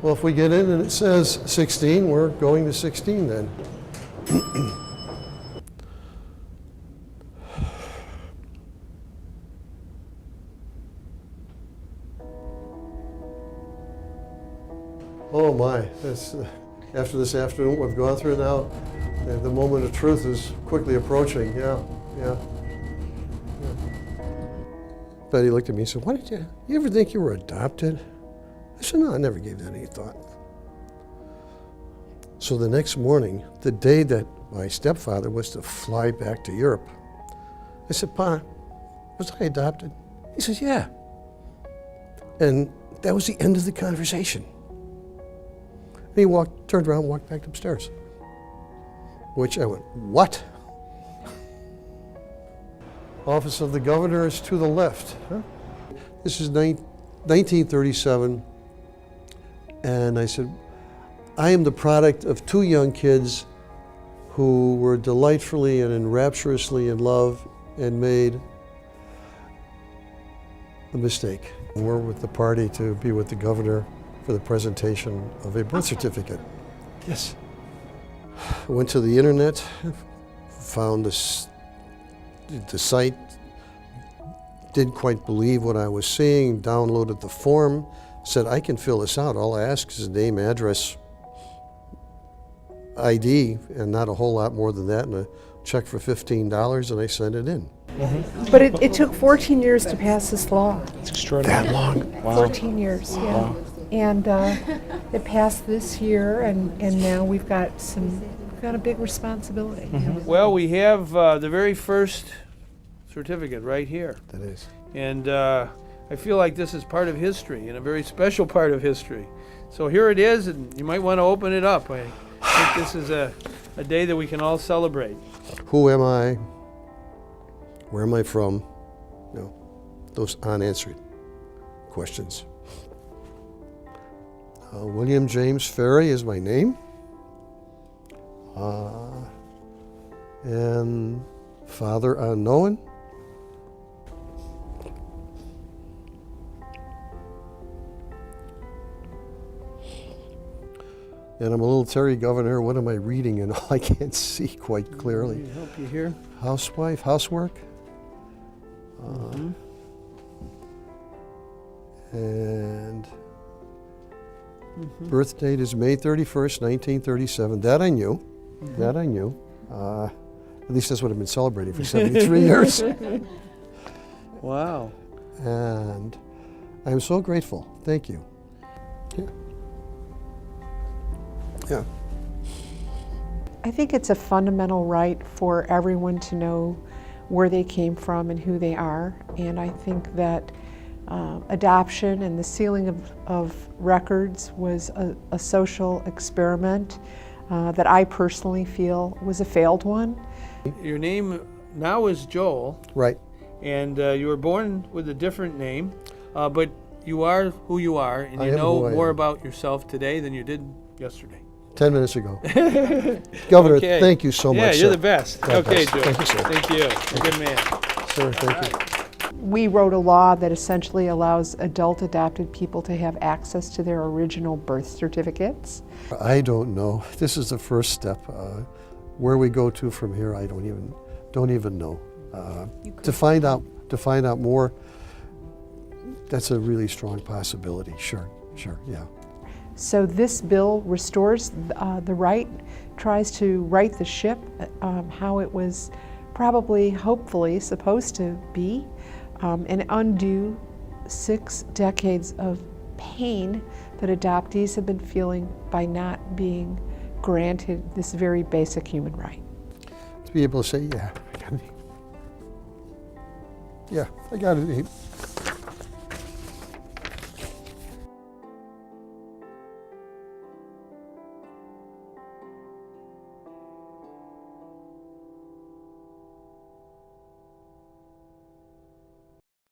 Well, if we get in and it says 16, we're going to 16 then. Oh my, that's, after this afternoon we've gone through now, the moment of truth is quickly approaching, yeah. Betty looked at me and said, "Why did you ever think you were adopted?" I said, "No, I never gave that any thought." So the next morning, the day that my stepfather was to fly back to Europe, I said, "Pa, was I adopted?" He says, "Yeah." And that was the end of the conversation. And he turned around and walked back upstairs. Which I went, "What?" Office of the Governor is to the left. Huh? This is 1937. And I said, I am the product of two young kids who were delightfully and enrapturously in love and made a mistake. We're with the party to be with the governor for the presentation of a birth certificate. Yes. I went to the internet, found the site, didn't quite believe what I was seeing, downloaded the form, said, I can fill this out. All I ask is name, address, ID, and not a whole lot more than that, and a check for $15, and I sent it in. Mm-hmm. But it took 14 years to pass this law. It's extraordinary. That long? Wow. 14 years, yeah. Wow. And it passed this year, and now we've got a big responsibility. Mm-hmm. Well, we have the very first certificate right here. That is. And I feel like this is part of history, and a very special part of history. So here it is, and you might want to open it up. I think this is a day that we can all celebrate. Who am I? Where am I from? You know, those unanswered questions. William James Ferry is my name. And father unknown. And I'm a little Terry Governor. What am I reading? And I can't see quite clearly. Let me help you here. Housewife, housework. And birth date is May 31st, 1937. That I knew. That I knew. At least that's what I've been celebrating for 73 years. Wow. And I'm so grateful. Thank you. Yeah. Yeah. I think it's a fundamental right for everyone to know where they came from and who they are. And I think that adoption and the sealing of records was a social experiment that I personally feel was a failed one. Your name now is Joel. Right. And you were born with a different name, but you are who you are, and you know more about yourself today than you did yesterday. 10 minutes ago. Governor, Okay. thank you so much. Yeah, sir. you're the best. God Okay, bless. Joel. Thank you, sir. Thank you. You're a good man. Sir, thank you. We wrote a law that essentially allows adult adopted people to have access to their original birth certificates. I don't know. This is the first step. Where we go to from here, I don't even know. To find out more, that's a really strong possibility. Sure, yeah. So this bill restores the right, tries to right the ship, how it was probably, hopefully, supposed to be, and undo 6 decades of pain that adoptees have been feeling by not being granted this very basic human right. To be able to say, yeah, I got it.